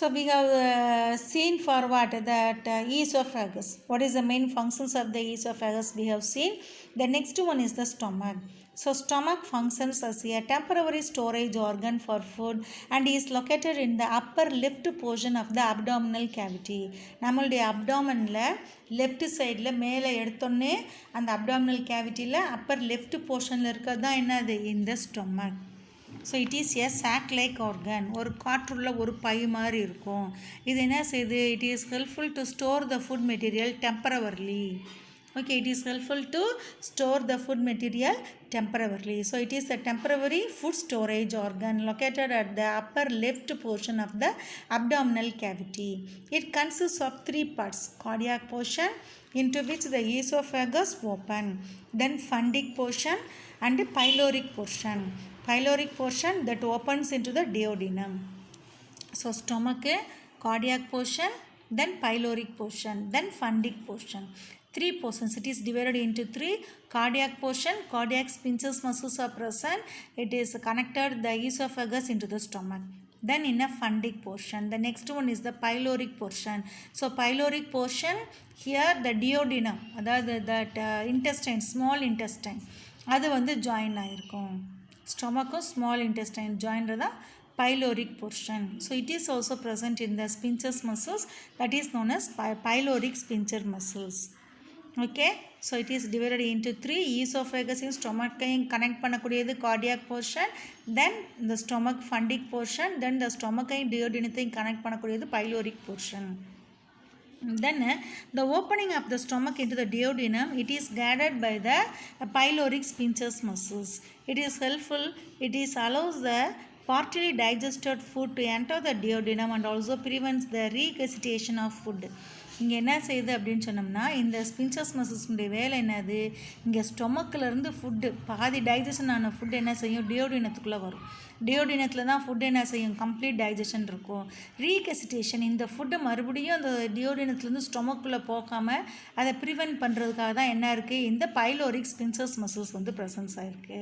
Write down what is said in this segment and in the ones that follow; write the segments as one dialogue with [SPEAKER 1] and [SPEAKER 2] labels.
[SPEAKER 1] So we have seen for what that esophagus. What is the main functions of the esophagus? We have seen. The next one is the stomach. So stomach functions as a temporary storage organ for food and is located in the upper left portion of the abdominal cavity. நம்மளுடைய அப்டாமனில் left சைடில் மேலே எடுத்தோன்னே அந்த abdominal கேவிட்டியில் Appar left போர்ஷனில் இருக்கிறது தான் என்னது இந்த stomach. So it is a chalk like organ, ஒரு காற்றுள்ள ஒரு பை மாதிரி இருக்கும். இது என்ன செய்யுது? It is helpful to store the food material temporarily. Okay, it is helpful to store the food material temporarily. So it is a temporary food storage organ located at the upper left portion of the abdominal cavity. It consists of three parts: cardiac portion, into which the esophagus open, then fundic portion and pyloric portion. Pyloric portion that opens into the duodenum. So stomach, cardiac portion, then pyloric portion, then fundic portion. Three portions. It is divided into three. Cardiac portion, cardiac sphincter muscles are present. It is connected the esophagus into the stomach. Then in a fundic portion. The next one is the pyloric portion. So pyloric portion, here the duodenum, that intestine, small intestine, அது வந்து join ஆகிருக்கும். ஸ்டொமக்கும் small intestine ஜாயின்றது தான் pyloric portion. So it is also present in the sphincter muscles, that is known as pyloric sphincter muscles. Okay, so it is divided into three. Esophagus in stomach connect பண்ணக்கூடியது cardiac portion, then the stomach fundic portion, then the stomach duodenum connect பண்ணக்கூடியது pyloric portion. Then the opening of the stomach into the duodenum, it is guarded by the pyloric sphincter muscles. It is helpful. It is allows the partly digested food to enter the duodenum and also prevents the regurgitation of food. இங்கே என்ன செய்யுது அப்படின்னு சொன்னோம்னா, இந்த ஸ்பின்சஸ் மசில்ஸுடைய வேலை என்னது? இங்கே ஸ்டொமக்கிலேருந்து food பாதி டைஜஷன் ஆன ஃபுட் என்ன செய்யும்? டியோடினத்துக்குள்ளே வரும். டியோடினத்தில் தான் ஃபுட்டு என்ன செய்யும்? கம்ப்ளீட் டைஜஷன் இருக்கும். ரீகசிட்டேஷன், இந்த ஃபுட்டை மறுபடியும் அந்த டியோடினத்துலேருந்து ஸ்டொமக்குள்ளே போகாமல் அதை ப்ரிவென்ட் பண்ணுறதுக்காக தான் என்ன இருக்குது? இந்த பைலோரிக் ஸ்பின்சஸ் மசில்ஸ் வந்து ப்ரெசன்ஸ் ஆகிருக்கு.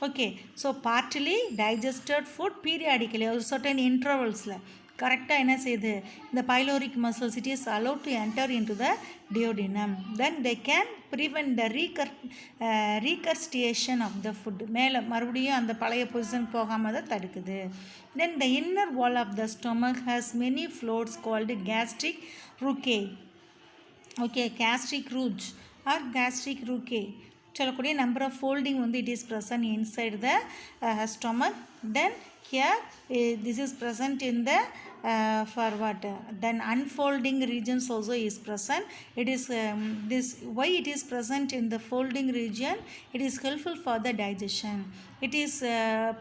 [SPEAKER 1] Okay, so partly digested food periodically ஒரு சர்டன் இன்டர்வல்ஸில் கரெக்டாக என்ன செய்யுது? இந்த pyloric muscles it is allowed to enter in to the duodenum. Then they can prevent the regurgitation of the food. மேலே மறுபடியும் அந்த பழைய பொசிஷன் போகாமல் தான் தடுக்குது. Then the inner wall of the stomach has many folds called gastric rugae. Okay, gastric rugae or gastric ரூகே சொல்லக்கூடிய number of folding வந்து it is present inside the stomach. Then here this is present in the for what then unfolding regions also is present. It is this why it is present in the folding region? It is helpful for the digestion. It is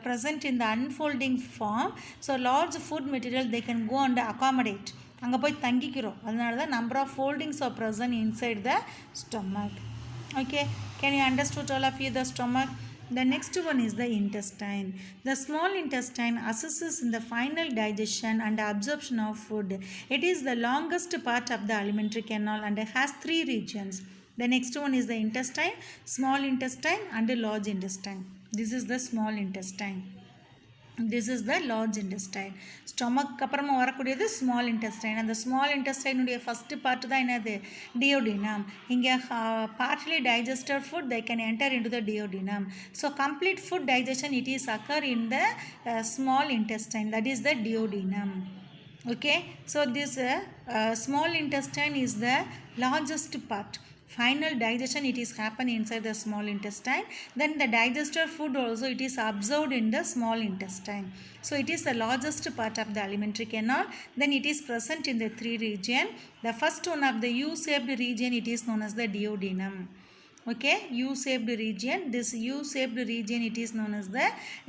[SPEAKER 1] present in the unfolding form, so large food material they can go and accommodate. அங்கே போய் தங்கிக்கிறோம். அதனால தான் number of foldings are present inside the stomach. Okay, can you understood all of you the stomach? The next one is the intestine. The small intestine assists in the final digestion and absorption of food. It is the longest part of the alimentary canal and has three regions. The next one is the intestine, small intestine and large intestine. This is the small intestine. This is the large intestine. Stomach அப்புறமா வரக்கூடியது small intestine. அந்த small இன்டெஸ்டைனுடைய first part தான் என்னது? Duodenum. இங்கே partly digested food they can enter into the duodenum. So complete food digestion it is occur in the small intestine, that is the duodenum. Okay, so this small intestine is the largest part. Final digestion it is happen inside the small intestine. Then the digested food also it is absorbed in the small intestine. So it is the largest part of the alimentary canal. Then it is present in the three region. The first one of the U-shaped region it is known as the duodenum. Okay, U-shaped region. This U-shaped region it is known as the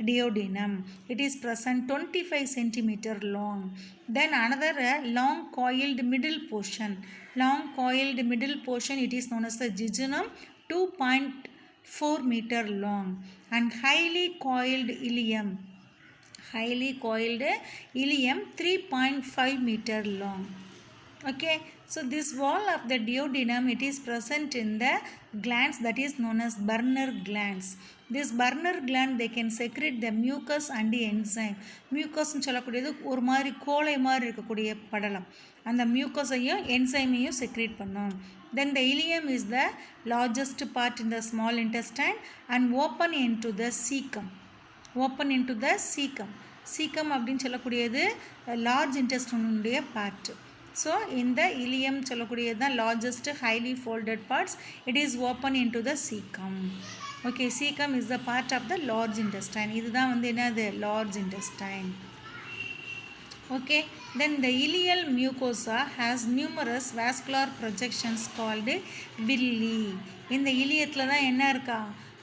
[SPEAKER 1] duodenum. It is present 25 centimeter long. Then another long coiled middle portion. Long coiled middle portion it is known as the jejunum, 2.4 meter long, and highly coiled ileum. Highly coiled ileum 3.5 meter long. Okay, so this wall of the duodenum, it is present in the glands that is known as Burner glands. This Burner gland, they can secrete the mucus and the enzyme. Mucus சொல்லக்கூடியது ஒரு மாதிரி கோலை மாதிரி இருக்கக்கூடிய படலம், அந்த மியூக்கஸையும் என்சைமையும் secrete பண்ணும். Then the ileum is the largest part in the small intestine and open into the cecum. Open into the cecum. Cecum அப்படின்னு சொல்லக்கூடியது large intestine உடைய part. So in the ileum சொல்லக்கூடியது தான் largest highly folded parts. It is open into the cecum. Okay, cecum is the part of the large intestine. இதுதான் வந்து என்னது large intestine. Okay, then the ileal mucosa has numerous vascular projections called villi. இந்த இலியத்தில் தான் என்ன இருக்கா,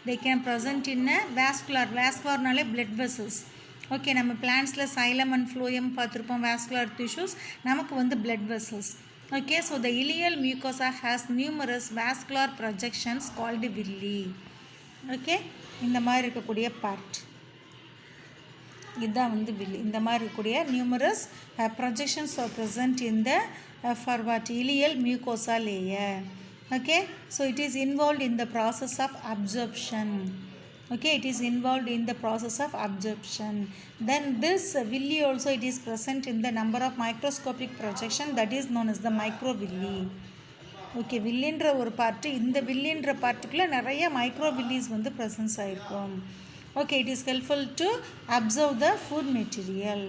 [SPEAKER 1] they can present in a vascularனாலே blood vessels. Okay, நம்ம பிளான்ஸில் சைலம் அண்ட் ஃப்ளோயம் பார்த்துருப்போம், வாஸ்குலர் டிஷ்யூஸ், நமக்கு வந்து blood vessels. Okay, so the ileal mucosa has numerous vascular projections called villi. Okay, இந்த மாதிரி இருக்கக்கூடிய பார்ட் இதுதான் வந்து வில்லி. இந்த மாதிரி இருக்கக்கூடிய numerous projections are present in the forward இலியல் mucosa layer. Okay, so it is involved in the process of absorption. Okay, it is involved in the process of absorption. Then this villi also, it is present in the number of microscopic projection that is known as the microvilli. Okay, villiன்ற ஒரு part, இந்த villiன்ற பார்ட்டுக்குள்ள நிறைய மைக்ரோவில்லிஸ் வந்து presence ஆயிருக்கும். Okay, it is helpful to absorb the food material.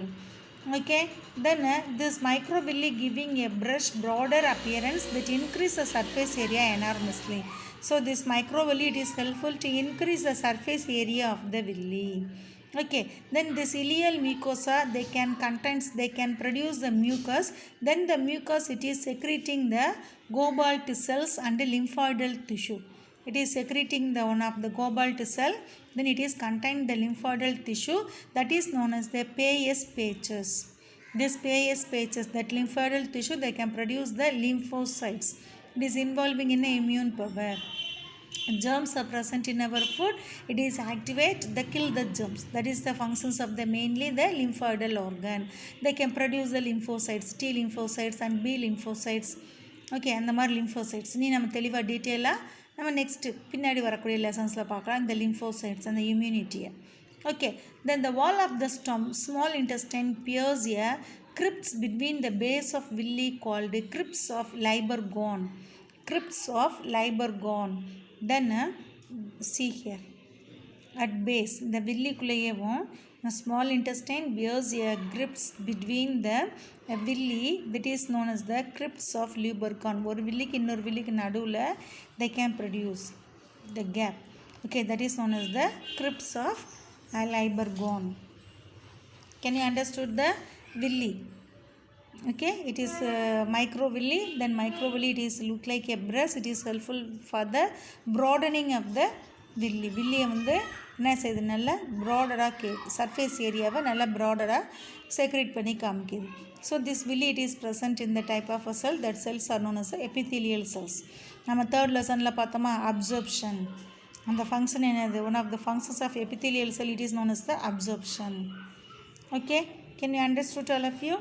[SPEAKER 1] Okay, then this microvilli giving a brush broader appearance that increase the surface area enormously. So this microvilli, it is helpful to increase the surface area of the villi. Okay, then this ileal mucosa, they can produce the mucus. Then the mucus, it is secreting the cobalt cells and the lymphoidal tissue. It is secreting the one of the cobalt cell, then it is contain the lymphoidal tissue that is known as the Peyer's patches. This Peyer's patches, that lymphoidal tissue, they can produce the lymphocytes. It is involving in the immune power. Germs are present in our food, it is activate the kill the germs. That is the functions of the mainly the lymphoidal organ. They can produce the lymphocytes, T lymphocytes and B lymphocytes. Okay, அந்த மாதிரி lymphocytes நீ நம்ம தெளிவாக டீட்டெயிலாக நம்ம next பின்னாடி வரக்கூடிய லெசன்ஸில் பார்க்கலாம், இந்த லிம்ஃபோசைட்ஸ் அந்த இம்யூனிட்டியை. Okay, then the wall of the small intestine bears a crypts between the base of villi called crypts of Liebergön. Crypts of Liebergön. Then see here at base the villi குள்ளேயேவும் small intestine bears a crypts between the villi that is known as the crypts of Liebergön. ஒரு வில்லிக்கு இன்னொரு வில்லிக்கு நடுவில் they can produce the gap. Okay, that is known as the crypts of Liebergön. Can you understood the villi? Okay, it is microvilli. Then microvilli, it is look like a brush. It is helpful for the broadening of the villi. villi வந்து என்ன செய்யுது, நல்லா ப்ராடராக surface ஏரியாவை நல்லா ப்ராடராக secrete பண்ணி காமிக்குது. So this villi, it is present in the type of a cell. That cells are known as epithelial cells. நம்ம third லெசனில் பார்த்தோமா அப்சர்ப்ஷன், அந்த ஃபங்க்ஷன் என்னது, one of the functions of epithelial cell, it is known as the absorption. Okay, can you understood all of you?